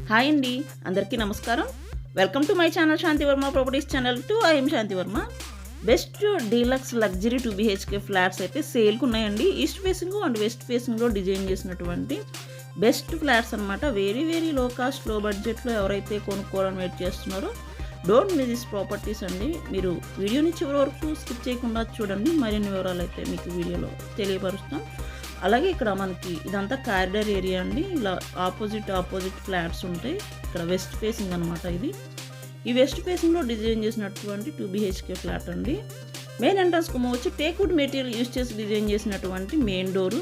Hi అండి, అందరికీ నమస్కారం. Welcome to my channel Shantivarma properties channel to I'm Shantivarma. Best deluxe luxury 2 BHK flats అయితే సేల్కి ఉన్నాయండి. ఈస్ట్ ఫేసింగ్ అండ్ వెస్ట్ ఫేసింగ్లో డిజైన్ చేసినటువంటి బెస్ట్ ఫ్లాట్స్ అనమాట. వెరీ లో కాస్ట్ లో బడ్జెట్లో ఎవరైతే కొనుక్కోవాలని వెయిట్ చేస్తున్నారో డోంట్ మిస్ దిస్ ప్రాపర్టీస్ అండి. మీరు వీడియోని చివరి వరకు స్కిప్ చేయకుండా చూడండి. మరిన్ని వివరాలు అయితే మీకు వీడియోలో తెలియపరుస్తాం. అలాగే ఇక్కడ మనకి ఇదంతా కారిడార్ ఏరియా అండి. ఇలా ఆపోజిట్ ఫ్లాట్స్ ఉంటాయి. ఇక్కడ వెస్ట్ ఫేసింగ్ అనమాట. ఈ వెస్ట్ ఫేసింగ్లో డిజైన్ చేసినటువంటి 2 BHK ఫ్లాట్ అండి. మెయిన్ ఎంట్రన్స్ కుమ్మ వచ్చి టేక్వుడ్ మెటీరియల్ యూజ్ చేసి డిజైన్ చేసినటువంటి మెయిన్ డోరు.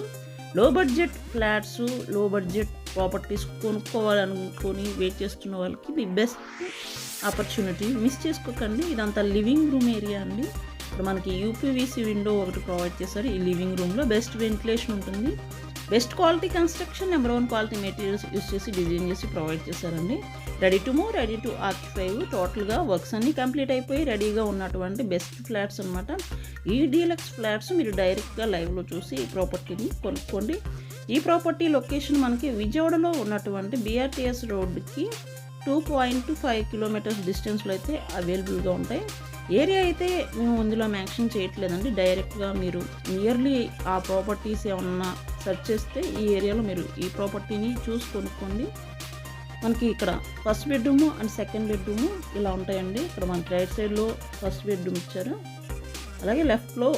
లో బడ్జెట్ ఫ్లాట్స్, లో బడ్జెట్ ప్రాపర్టీస్ కొనుక్కోవాలనుకొని వెయిట్ చేస్తున్న వాళ్ళకి ది బెస్ట్ ఆపర్చునిటీ. మిస్ చేసుకోకండి. ఇదంతా లివింగ్ రూమ్ ఏరియా అండి. ఇక్కడ మనకి యూపీవీసీ విండో ఒకటి ప్రొవైడ్ చేశారు. ఈ లివింగ్ రూమ్లో బెస్ట్ వెంటిలేషన్ ఉంటుంది. Best quality construction, number 1 quality materials use చేసి డిజైన్ చేసి ప్రొవైడ్ చేశారండి. Ready to move, ready to occupy. టోటల్గా వర్క్స్ అన్నీ కంప్లీట్ అయిపోయి రెడీగా ఉన్నటువంటి బెస్ట్ ఫ్లాట్స్ అనమాట. ఈ డీలక్స్ ఫ్లాట్స్ మీరు డైరెక్ట్గా లైవ్లో చూసి ఈ ప్రాపర్టీని కొనుక్కోండి. ఈ ప్రాపర్టీ లొకేషన్ మనకి విజయవాడలో ఉన్నటువంటి BRTS రోడ్డుకి 2.5 కిలోమీటర్స్ డిస్టెన్స్లో అయితే అవైలబుల్గా ఉంటాయి. ఏరియా అయితే మేము ఇందులో మెన్షన్ చేయట్లేదండి. డైరెక్ట్గా మీరు నియర్లీ ఆ ప్రాపర్టీస్ ఏమన్నా సెర్చ్ చేస్తే ఈ ఏరియాలో మీరు ఈ ప్రాపర్టీని చూసి కొనుక్కోండి. మనకి ఇక్కడ first bedroom and second bedroom ఇలా ఉంటాయండి. ఇక్కడ మనకి రైట్ సైడ్లో ఫస్ట్ బెడ్రూమ్ ఇచ్చారు. అలాగే లెఫ్ట్లో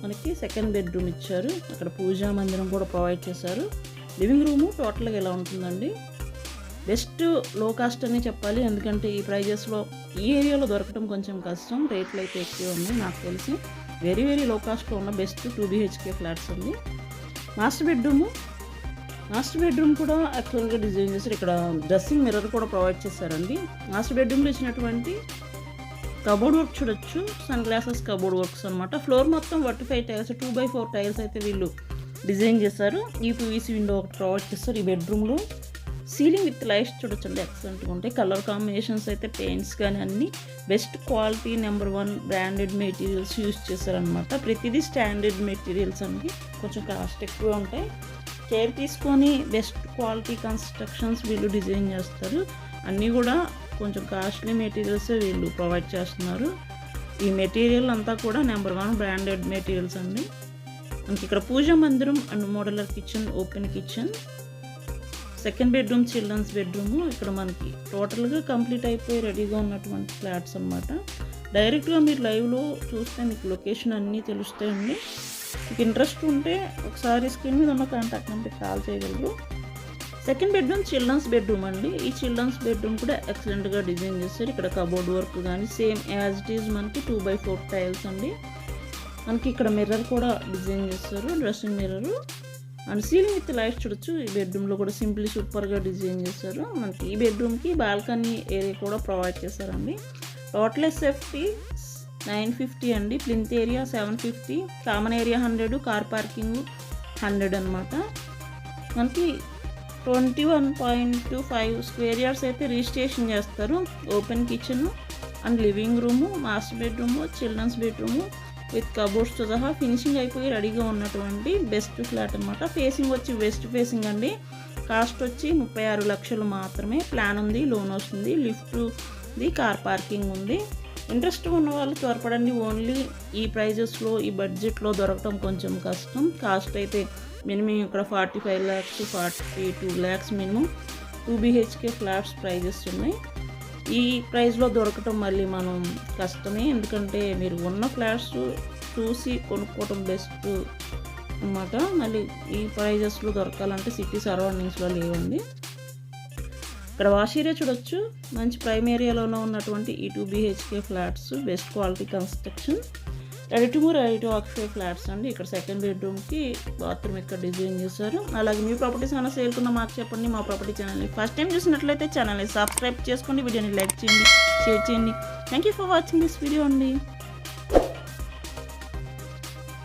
మనకి సెకండ్ బెడ్రూమ్ ఇచ్చారు. అక్కడ పూజా మందిరం కూడా ప్రొవైడ్ చేశారు. లివింగ్ రూము టోటల్గా ఇలా ఉంటుందండి. బెస్ట్ లో కాస్ట్ అని చెప్పాలి. ఎందుకంటే ఈ ప్రైజెస్లో ఈ ఏరియాలో దొరకడం కొంచెం కష్టం. రేట్లు అయితే ఎక్కువ ఉన్నాయి నాకు తెలిసి. వెరీ లో కాస్ట్లో ఉన్న బెస్ట్ 2 BHK ఫ్లాట్స్ అండి. మాస్టర్ బెడ్రూమ్ కూడా యాక్చువల్గా డిజైన్ చేశారు. ఇక్కడ డ్రెస్సింగ్ మిర్రర్ కూడా ప్రొవైడ్ చేశారండి. మాస్టర్ బెడ్రూమ్లో ఇచ్చినటువంటి కబోర్డ్ వర్క్ చూడొచ్చు. సన్ గ్లాసెస్ కబోర్డ్ వర్క్స్ అనమాట. ఫ్లోర్ మొత్తం 45 టైల్స్, 2x4 టైల్స్ అయితే వీళ్ళు డిజైన్ చేశారు. యూపీవీసీ విండో ఒకటి ప్రొవైడ్ చేస్తారు. ఈ బెడ్రూమ్లో సీలింగ్ విత్ లైట్స్ చూడొచ్చండి, ఎక్సలెంట్గా ఉంటాయి. కలర్ కాంబినేషన్స్ అయితే పెయింట్స్ కానీ అన్నీ best quality number 1 branded materials use చేశారనమాట. ప్రతిదీ స్టాండర్డ్ మెటీరియల్స్ అండి. కొంచెం కాస్ట్ ఎక్కువ ఉంటాయి. కేర్ తీసుకొని బెస్ట్ క్వాలిటీ కన్స్ట్రక్షన్స్ వీళ్ళు డిజైన్ చేస్తారు. అన్నీ కూడా కొంచెం కాస్ట్లీ మెటీరియల్స్ వీళ్ళు ప్రొవైడ్ చేస్తున్నారు. ఈ మెటీరియల్ అంతా కూడా నెంబర్ 1 బ్రాండెడ్ మెటీరియల్స్ అండి. మనకి ఇక్కడ పూజా మందిరం and modular kitchen, open kitchen. Second bedroom children's bedroom. ఇక్కడ మనకి టోటల్గా కంప్లీట్ అయిపోయి రెడీగా ఉన్నటువంటి ఫ్లాట్స్ అనమాట. డైరెక్ట్గా మీరు లైవ్లో చూస్తే మీకు లొకేషన్ అన్నీ తెలుస్తాయండి. మీకు ఇంట్రెస్ట్ ఉంటే ఒకసారి స్క్రీన్ మీద ఉన్న కాంటాక్ట్ నెంబర్కి కాల్ చేయగలరు. సెకండ్ బెడ్రూమ్ చిల్డ్రన్స్ బెడ్రూమ్ అండి. ఈ చిల్డ్రన్స్ బెడ్రూమ్ కూడా ఎక్సలెంట్గా డిజైన్ చేస్తారు. ఇక్కడ కబోర్డ్ వర్క్ కానీ సేమ్ యాజ్ ఇట్ ఈజ్ మనకి 2x4 టైల్స్ అండి. మనకి ఇక్కడ మిర్రర్ కూడా డిజైన్ చేస్తారు, dressing mirror. And ceiling with lights చూడొచ్చు. ఈ బెడ్రూమ్లో కూడా సింప్లీ సూపర్గా డిజైన్ చేశారు. మనకి ఈ బెడ్రూమ్కి బాల్కనీ ఏరియా కూడా ప్రొవైడ్ చేశారండి. టోటల్ సేఫ్టీ 950 అండి. Plinth area 750, common area 100, car parking 100 అనమాట. మనకి 21.25 స్క్వేర్ యార్డ్స్ అయితే రిజిస్ట్రేషన్ చేస్తారు. Open kitchen and living room, master bedroom, children's bedroom with కబోర్డ్స్తో సహా ఫినిషింగ్ అయిపోయి రెడీగా ఉన్నటువంటి బెస్ట్ ఫ్లాట్ అనమాట. ఫేసింగ్ వచ్చి వెస్ట్ ఫేసింగ్ అండి. కాస్ట్ వచ్చి 36 లక్షలు మాత్రమే. ప్లాన్ ఉంది, లోన్ వస్తుంది, లిఫ్ట్ ఉంది, కార్ పార్కింగ్ ఉంది. ఇంట్రెస్ట్ ఉన్న వాళ్ళు త్వరపడండి. ఓన్లీ ఈ ప్రైజెస్లో ఈ బడ్జెట్లో దొరకడం కొంచెం కష్టం. కాస్ట్ అయితే మినిమం ఇక్కడ 45 lakhs, 42 lakhs minimum 2 BHK flats prices ఉన్నాయి. ఈ ప్రైస్లో దొరకటం మళ్ళీ మనం కష్టమే. ఎందుకంటే మీరు ఉన్న ఫ్లాట్స్ చూసి కొనుక్కోవటం బెస్ట్ అన్నమాట. మళ్ళీ ఈ ప్రైజెస్లో దొరకాలంటే సిటీ సరౌండింగ్స్లో లేవండి. ఇక్కడ వాష్ ఏరియా చూడొచ్చు. మంచి ప్రైమ్ ఏరియాలోనే ఉన్నటువంటి ఈ 2 BHK flats best quality construction. Ready to move, ready to occupy flats అండి. ఇక్కడ సెకండ్ బెడ్రూమ్కి బాత్రూమ్ ఇక్కడ డిజైన్ చేశారు. అలాగే మీ ప్రాపర్టీస్ ఏమైనా సేల్కున్న మాకు చెప్పండి. మా ప్రాపర్టీ ఛానల్ని ఫస్ట్ టైం చూసినట్లయితే ఛానల్ని సబ్స్క్రైబ్ చేసుకోండి, వీడియోని లైక్ చేయండి, షేర్ చేయండి. Thank you for watching this video అండి.